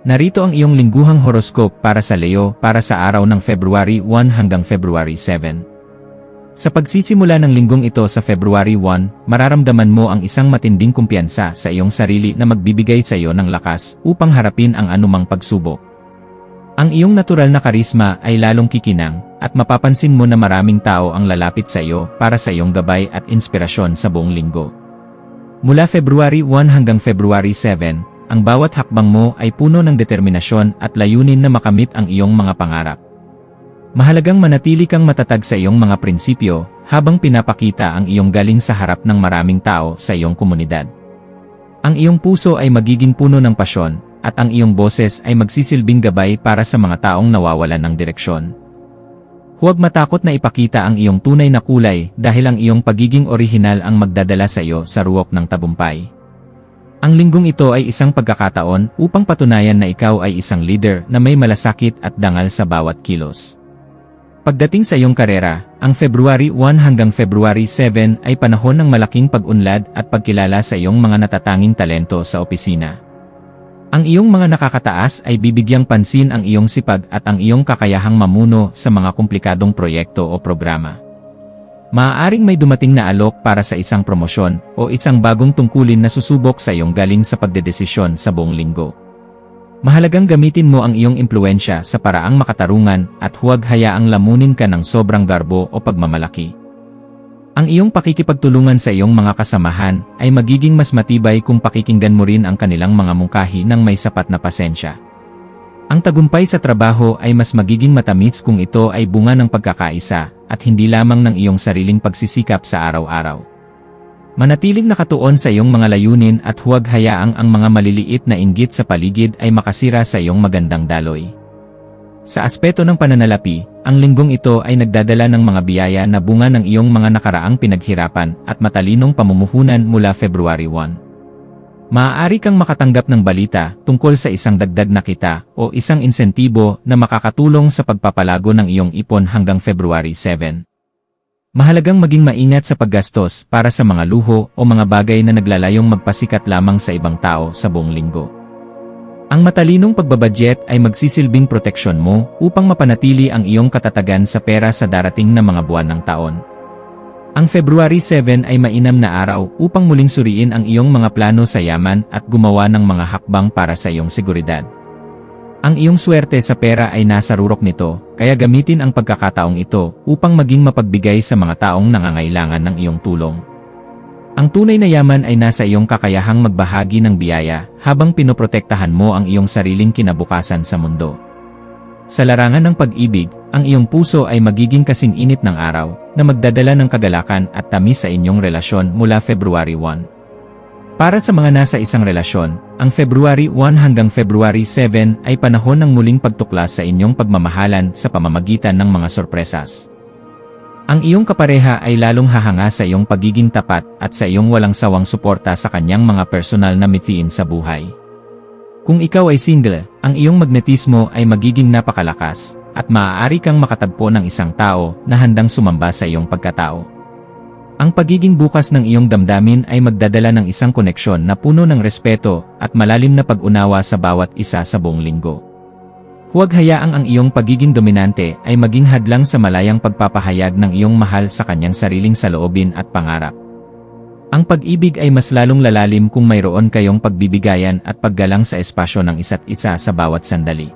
Narito ang iyong lingguhang horoscope para sa Leo para sa araw ng February 1 hanggang February 7. Sa pagsisimula ng linggong ito sa February 1, mararamdaman mo ang isang matinding kumpiyansa sa iyong sarili na magbibigay sa iyo ng lakas upang harapin ang anumang pagsubok. Ang iyong natural na karisma ay lalong kikinang at mapapansin mo na maraming tao ang lalapit sa iyo para sa iyong gabay at inspirasyon sa buong linggo. Mula February 1 hanggang February 7, ang bawat hakbang mo ay puno ng determinasyon at layunin na makamit ang iyong mga pangarap. Mahalagang manatili kang matatag sa iyong mga prinsipyo habang pinapakita ang iyong galing sa harap ng maraming tao sa iyong komunidad. Ang iyong puso ay magiging puno ng pasyon at ang iyong boses ay magsisilbing gabay para sa mga taong nawawalan ng direksyon. Huwag matakot na ipakita ang iyong tunay na kulay dahil ang iyong pagiging orihinal ang magdadala sa iyo sa ruok ng tagumpay. Ang linggong ito ay isang pagkakataon upang patunayan na ikaw ay isang leader na may malasakit at dangal sa bawat kilos. Pagdating sa iyong karera, ang February 1 hanggang February 7 ay panahon ng malaking pag-unlad at pagkilala sa iyong mga natatanging talento sa opisina. Ang iyong mga nakakataas ay bibigyang pansin ang iyong sipag at ang iyong kakayahang mamuno sa mga komplikadong proyekto o programa. Maaaring may dumating na alok para sa isang promosyon o isang bagong tungkulin na susubok sa iyong galing sa pagdedesisyon sa buong linggo. Mahalagang gamitin mo ang iyong impluensya sa paraang makatarungan at huwag hayaang lamunin ka ng sobrang garbo o pagmamalaki. Ang iyong pakikipagtulungan sa iyong mga kasamahan ay magiging mas matibay kung pakikinggan mo rin ang kanilang mga mungkahi ng may sapat na pasensya. Ang tagumpay sa trabaho ay mas magiging matamis kung ito ay bunga ng pagkakaisa at hindi lamang ng iyong sariling pagsisikap sa araw-araw. Manatiling nakatuon sa iyong mga layunin at huwag hayaang ang mga maliliit na inggit sa paligid ay makasira sa iyong magandang daloy. Sa aspeto ng pananalapi, ang linggong ito ay nagdadala ng mga biyaya na bunga ng iyong mga nakaraang pinaghirapan at matalinong pamumuhunan mula February 1. Maaari kang makatanggap ng balita tungkol sa isang dagdag na kita o isang insentibo na makakatulong sa pagpapalago ng iyong ipon hanggang February 7. Mahalagang maging maingat sa paggastos para sa mga luho o mga bagay na naglalayong magpasikat lamang sa ibang tao sa buong linggo. Ang matalinong pagbabudget ay magsisilbing proteksyon mo upang mapanatili ang iyong katatagan sa pera sa darating na mga buwan ng taon. Ang February 7 ay mainam na araw upang muling suriin ang iyong mga plano sa yaman at gumawa ng mga hakbang para sa iyong seguridad. Ang iyong swerte sa pera ay nasa rurok nito, kaya gamitin ang pagkakataong ito upang maging mapagbigay sa mga taong nangangailangan ng iyong tulong. Ang tunay na yaman ay nasa iyong kakayahang magbahagi ng biyaya habang pinoprotektahan mo ang iyong sariling kinabukasan sa mundo. Sa larangan ng pag-ibig, ang iyong puso ay magiging kasing init ng araw na magdadala ng kagalakan at tamis sa inyong relasyon mula February 1. Para sa mga nasa isang relasyon, ang February 1 hanggang February 7 ay panahon ng muling pagtuklas sa inyong pagmamahalan sa pamamagitan ng mga sorpresas. Ang iyong kapareha ay lalong hahanga sa iyong pagiging tapat at sa iyong walang sawang suporta sa kanyang mga personal na mithiin sa buhay. Kung ikaw ay single, ang iyong magnetismo ay magiging napakalakas at maaari kang makatagpo ng isang tao na handang sumamba sa iyong pagkatao. Ang pagiging bukas ng iyong damdamin ay magdadala ng isang koneksyon na puno ng respeto at malalim na pag-unawa sa bawat isa sa buong linggo. Huwag hayaang ang iyong pagiging dominante ay maging hadlang sa malayang pagpapahayag ng iyong mahal sa kanyang sariling saloobin at pangarap. Ang pag-ibig ay mas lalong lalalim kung mayroon kayong pagbibigayan at paggalang sa espasyo ng isa't isa sa bawat sandali.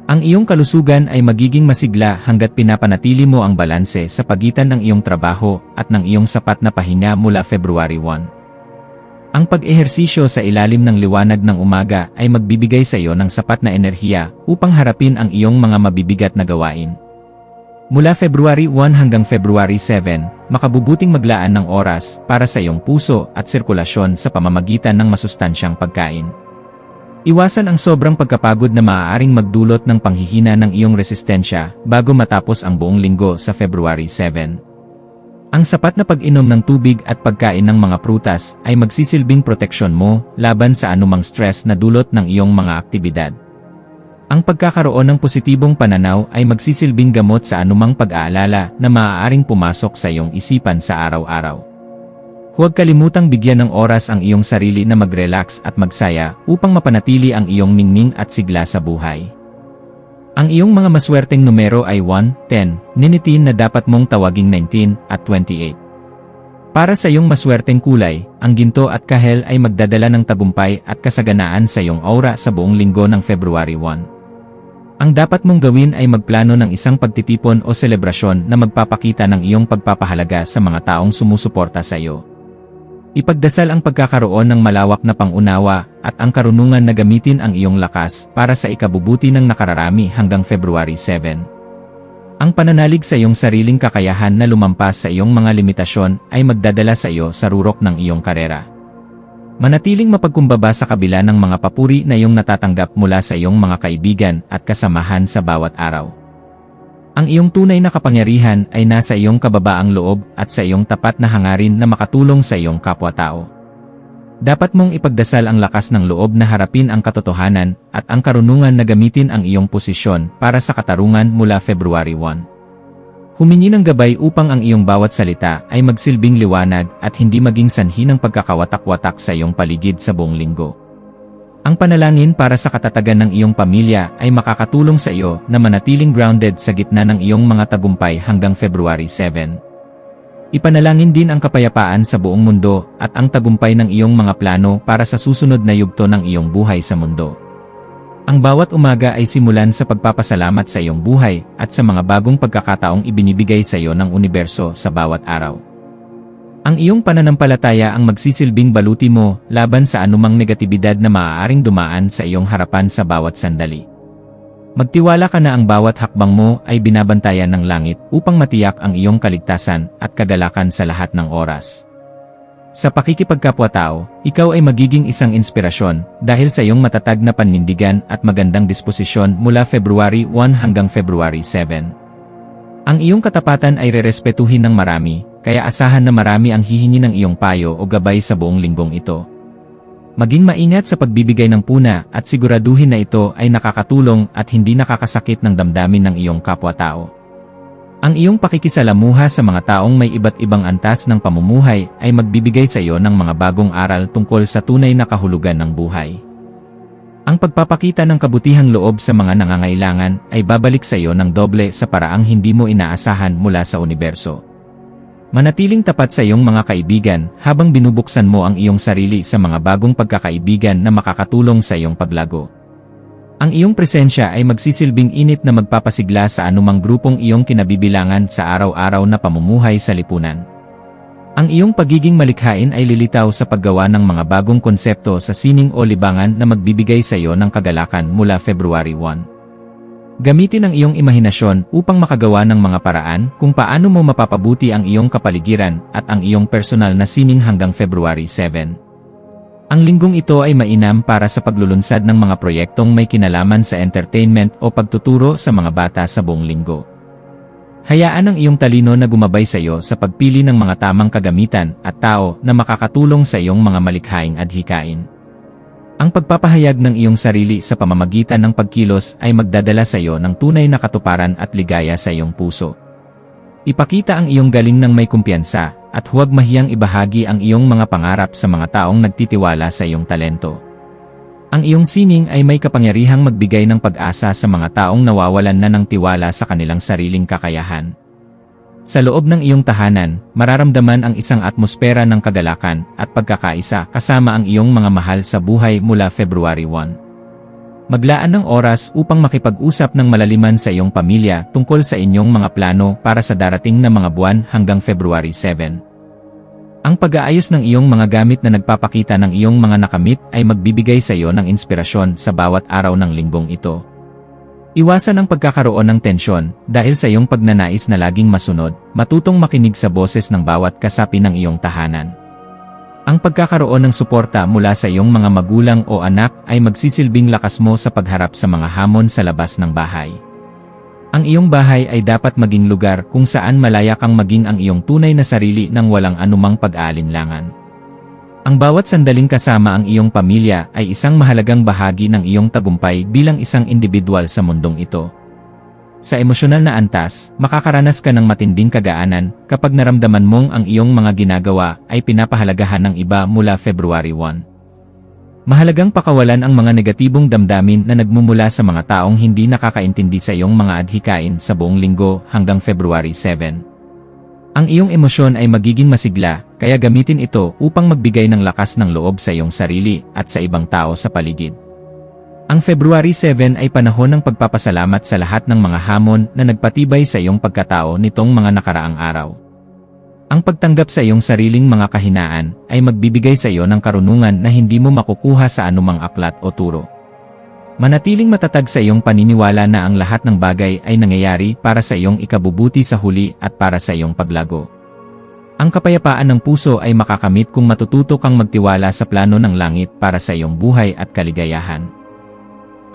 Ang iyong kalusugan ay magiging masigla hanggat pinapanatili mo ang balanse sa pagitan ng iyong trabaho at ng iyong sapat na pahinga mula February 1. Ang pag-ehersisyo sa ilalim ng liwanag ng umaga ay magbibigay sa iyo ng sapat na enerhiya upang harapin ang iyong mga mabibigat na gawain. Mula February 1 hanggang February 7, makabubuting maglaan ng oras para sa iyong puso at sirkulasyon sa pamamagitan ng masustansyang pagkain. Iwasan ang sobrang pagkapagod na maaaring magdulot ng panghihina ng iyong resistensya bago matapos ang buong linggo sa February 7. Ang sapat na pag-inom ng tubig at pagkain ng mga prutas ay magsisilbing proteksyon mo laban sa anumang stress na dulot ng iyong mga aktibidad. Ang pagkakaroon ng positibong pananaw ay magsisilbing gamot sa anumang pag-aalala na maaaring pumasok sa iyong isipan sa araw-araw. Huwag kalimutang bigyan ng oras ang iyong sarili na mag-relax at magsaya upang mapanatili ang iyong ningning at sigla sa buhay. Ang iyong mga maswerteng numero ay 1, 10, 19 na dapat mong tawaging 19 at 28. Para sa iyong maswerteng kulay, ang ginto at kahel ay magdadala ng tagumpay at kasaganaan sa iyong aura sa buong linggo ng February 1. Ang dapat mong gawin ay magplano ng isang pagtitipon o selebrasyon na magpapakita ng iyong pagpapahalaga sa mga taong sumusuporta sa iyo. Ipagdasal ang pagkakaroon ng malawak na pangunawa at ang karunungan na gamitin ang iyong lakas para sa ikabubuti ng nakararami hanggang February 7. Ang pananalig sa iyong sariling kakayahan na lumampas sa iyong mga limitasyon ay magdadala sa iyo sa rurok ng iyong karera. Manatiling mapagkumbaba sa kabila ng mga papuri na iyong natatanggap mula sa iyong mga kaibigan at kasamahan sa bawat araw. Ang iyong tunay na kapangyarihan ay nasa iyong kababaang loob at sa iyong tapat na hangarin na makatulong sa iyong kapwa-tao. Dapat mong ipagdasal ang lakas ng loob na harapin ang katotohanan at ang karunungan na gamitin ang iyong posisyon para sa katarungan mula February 1. Humingi ng gabay upang ang iyong bawat salita ay magsilbing liwanag at hindi maging sanhi ng pagkakawatak-watak sa iyong paligid sa buong linggo. Ang panalangin para sa katatagan ng iyong pamilya ay makakatulong sa iyo na manatiling grounded sa gitna ng iyong mga tagumpay hanggang February 7. Ipanalangin din ang kapayapaan sa buong mundo at ang tagumpay ng iyong mga plano para sa susunod na yugto ng iyong buhay sa mundo. Ang bawat umaga ay simulan sa pagpapasalamat sa iyong buhay at sa mga bagong pagkakataong ibinibigay sa iyo ng universo sa bawat araw. Ang iyong pananampalataya ang magsisilbing baluti mo laban sa anumang negatibidad na maaaring dumaan sa iyong harapan sa bawat sandali. Magtiwala ka na ang bawat hakbang mo ay binabantayan ng langit upang matiyak ang iyong kaligtasan at kagalakan sa lahat ng oras. Sa pakikipagkapwa-tao, ikaw ay magiging isang inspirasyon dahil sa iyong matatag na panindigan at magandang disposisyon mula February 1 hanggang February 7. Ang iyong katapatan ay rerespetuhin ng marami, kaya asahan na marami ang hihingi ng iyong payo o gabay sa buong linggong ito. Maging maingat sa pagbibigay ng puna at siguraduhin na ito ay nakakatulong at hindi nakakasakit ng damdamin ng iyong kapwa-tao. Ang iyong pakikisalamuha sa mga taong may iba't ibang antas ng pamumuhay ay magbibigay sa iyo ng mga bagong aral tungkol sa tunay na kahulugan ng buhay. Ang pagpapakita ng kabutihang loob sa mga nangangailangan ay babalik sa iyo ng doble sa paraang hindi mo inaasahan mula sa universo. Manatiling tapat sa iyong mga kaibigan habang binubuksan mo ang iyong sarili sa mga bagong pagkakaibigan na makakatulong sa iyong paglago. Ang iyong presensya ay magsisilbing init na magpapasigla sa anumang grupong iyong kinabibilangan sa araw-araw na pamumuhay sa lipunan. Ang iyong pagiging malikhain ay lilitaw sa paggawa ng mga bagong konsepto sa sining o libangan na magbibigay sa iyo ng kagalakan mula February 1. Gamitin ang iyong imahinasyon upang makagawa ng mga paraan kung paano mo mapapabuti ang iyong kapaligiran at ang iyong personal na sining hanggang February 7. Ang linggong ito ay mainam para sa paglulunsad ng mga proyektong may kinalaman sa entertainment o pagtuturo sa mga bata sa buong linggo. Hayaan ang iyong talino na gumabay sa iyo sa pagpili ng mga tamang kagamitan at tao na makakatulong sa iyong mga malikhaing adhikain. Ang pagpapahayag ng iyong sarili sa pamamagitan ng pagkilos ay magdadala sa iyo ng tunay na katuparan at ligaya sa iyong puso. Ipakita ang iyong galing ng may kumpiyansa at huwag mahiyang ibahagi ang iyong mga pangarap sa mga taong nagtitiwala sa iyong talento. Ang iyong sining ay may kapangyarihang magbigay ng pag-asa sa mga taong nawawalan na ng tiwala sa kanilang sariling kakayahan. Sa loob ng iyong tahanan, mararamdaman ang isang atmosfera ng kagalakan at pagkakaisa kasama ang iyong mga mahal sa buhay mula February 1. Maglaan ng oras upang makipag-usap ng malaliman sa iyong pamilya tungkol sa inyong mga plano para sa darating na mga buwan hanggang February 7. Ang pag-aayos ng iyong mga gamit na nagpapakita ng iyong mga nakamit ay magbibigay sa iyo ng inspirasyon sa bawat araw ng linggong ito. Iwasan ang pagkakaroon ng tensyon dahil sa iyong pagnanais na laging masunod, matutong makinig sa boses ng bawat kasapi ng iyong tahanan. Ang pagkakaroon ng suporta mula sa iyong mga magulang o anak ay magsisilbing lakas mo sa pagharap sa mga hamon sa labas ng bahay. Ang iyong bahay ay dapat maging lugar kung saan malaya kang maging ang iyong tunay na sarili nang walang anumang pag-aalinlangan. Ang bawat sandaling kasama ang iyong pamilya ay isang mahalagang bahagi ng iyong tagumpay bilang isang individual sa mundong ito. Sa emosyonal na antas, makakaranas ka ng matinding kagaanan kapag naramdaman mong ang iyong mga ginagawa ay pinapahalagahan ng iba mula February 1. Mahalagang pakawalan ang mga negatibong damdamin na nagmumula sa mga taong hindi nakakaintindi sa iyong mga adhikain sa buong linggo hanggang February 7. Ang iyong emosyon ay magiging masigla, kaya gamitin ito upang magbigay ng lakas ng loob sa iyong sarili at sa ibang tao sa paligid. Ang February 7 ay panahon ng pagpapasalamat sa lahat ng mga hamon na nagpatibay sa iyong pagkatao nitong mga nakaraang araw. Ang pagtanggap sa iyong sariling mga kahinaan ay magbibigay sa iyo ng karunungan na hindi mo makukuha sa anumang aklat o turo. Manatiling matatag sa iyong paniniwala na ang lahat ng bagay ay nangyayari para sa iyong ikabubuti sa huli at para sa iyong paglago. Ang kapayapaan ng puso ay makakamit kung matututo kang magtiwala sa plano ng langit para sa iyong buhay at kaligayahan.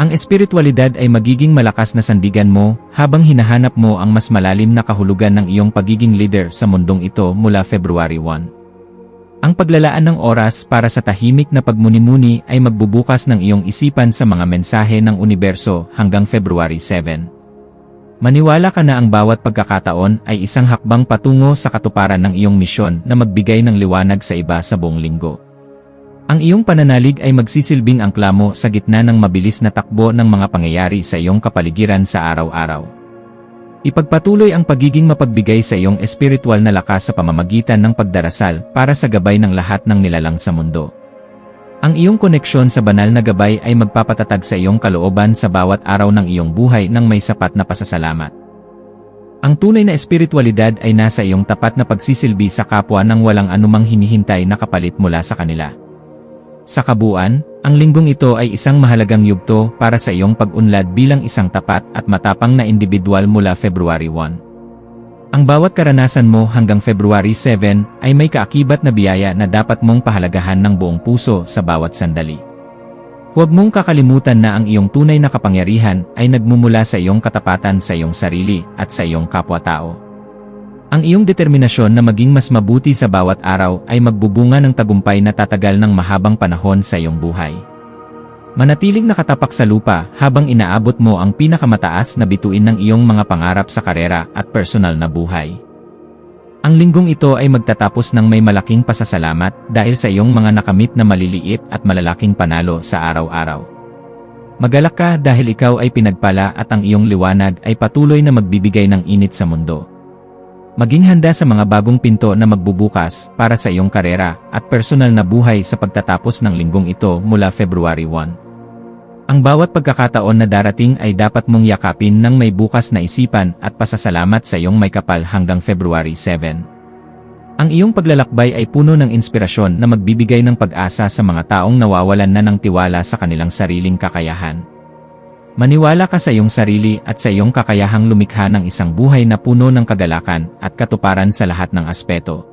Ang espiritualidad ay magiging malakas na sandigan mo habang hinahanap mo ang mas malalim na kahulugan ng iyong pagiging leader sa mundong ito mula February 1. Ang paglalaan ng oras para sa tahimik na pagmuni-muni ay magbubukas ng iyong isipan sa mga mensahe ng universo hanggang February 7. Maniwala ka na ang bawat pagkakataon ay isang hakbang patungo sa katuparan ng iyong misyon na magbigay ng liwanag sa iba sa buong linggo. Ang iyong pananalig ay magsisilbing angkla mo sa gitna ng mabilis na takbo ng mga pangyayari sa iyong kapaligiran sa araw-araw. Ipagpatuloy ang pagiging mapagbigay sa iyong espiritual na lakas sa pamamagitan ng pagdarasal para sa gabay ng lahat ng nilalang sa mundo. Ang iyong koneksyon sa banal na gabay ay magpapatatag sa iyong kalooban sa bawat araw ng iyong buhay ng may sapat na pasasalamat. Ang tunay na espiritualidad ay nasa iyong tapat na pagsisilbi sa kapwa nang walang anumang hinihintay na kapalit mula sa kanila. Sa kabuuan, ang linggong ito ay isang mahalagang yugto para sa iyong pag-unlad bilang isang tapat at matapang na individual mula February 1. Ang bawat karanasan mo hanggang February 7 ay may kaakibat na biyaya na dapat mong pahalagahan ng buong puso sa bawat sandali. Huwag mong kakalimutan na ang iyong tunay na kapangyarihan ay nagmumula sa iyong katapatan sa iyong sarili at sa iyong kapwa-tao. Ang iyong determinasyon na maging mas mabuti sa bawat araw ay magbubunga ng tagumpay na tatagal ng mahabang panahon sa iyong buhay. Manatiling nakatapak sa lupa habang inaabot mo ang pinakamataas na bituin ng iyong mga pangarap sa karera at personal na buhay. Ang linggong ito ay magtatapos ng may malaking pasasalamat dahil sa iyong mga nakamit na maliliit at malalaking panalo sa araw-araw. Magalak ka dahil ikaw ay pinagpala at ang iyong liwanag ay patuloy na magbibigay ng init sa mundo. Maging handa sa mga bagong pinto na magbubukas para sa iyong karera at personal na buhay sa pagtatapos ng linggong ito mula February 1. Ang bawat pagkakataon na darating ay dapat mong yakapin ng may bukas na isipan at pasasalamat sa iyong may kapal hanggang February 7. Ang iyong paglalakbay ay puno ng inspirasyon na magbibigay ng pag-asa sa mga taong nawawalan na ng tiwala sa kanilang sariling kakayahan. Maniwala ka sa iyong sarili at sa iyong kakayahang lumikha ng isang buhay na puno ng kagalakan at katuparan sa lahat ng aspeto.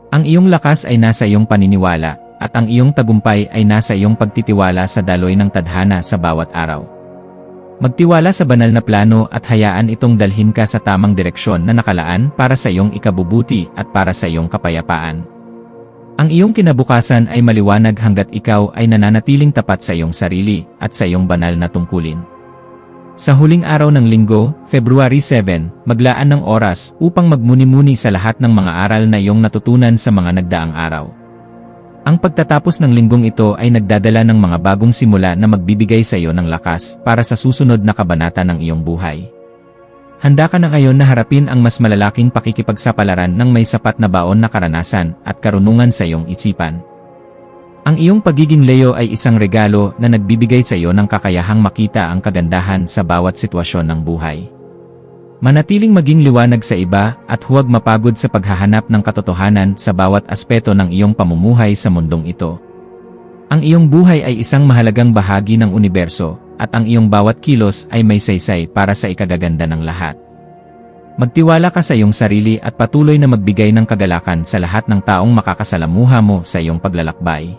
Ang iyong lakas ay nasa iyong paniniwala, at ang iyong tagumpay ay nasa iyong pagtitiwala sa daloy ng tadhana sa bawat araw. Magtiwala sa banal na plano at hayaan itong dalhin ka sa tamang direksyon na nakalaan para sa iyong ikabubuti at para sa iyong kapayapaan. Ang iyong kinabukasan ay maliwanag hangga't ikaw ay nananatiling tapat sa iyong sarili at sa iyong banal na tungkulin. Sa huling araw ng linggo, February 7, maglaan ng oras upang magmuni-muni sa lahat ng mga aral na iyong natutunan sa mga nagdaang araw. Ang pagtatapos ng linggong ito ay nagdadala ng mga bagong simula na magbibigay sa iyo ng lakas para sa susunod na kabanata ng iyong buhay. Handa ka na ngayon na harapin ang mas malalaking pakikipagsapalaran ng may sapat na baon na karanasan at karunungan sa iyong isipan. Ang iyong pagiging Leo ay isang regalo na nagbibigay sa iyo ng kakayahang makita ang kagandahan sa bawat sitwasyon ng buhay. Manatiling maging liwanag sa iba at huwag mapagod sa paghahanap ng katotohanan sa bawat aspeto ng iyong pamumuhay sa mundong ito. Ang iyong buhay ay isang mahalagang bahagi ng universo, at ang iyong bawat kilos ay may saysay para sa ikagaganda ng lahat. Magtiwala ka sa iyong sarili at patuloy na magbigay ng kagalakan sa lahat ng taong makakasalamuha mo sa iyong paglalakbay.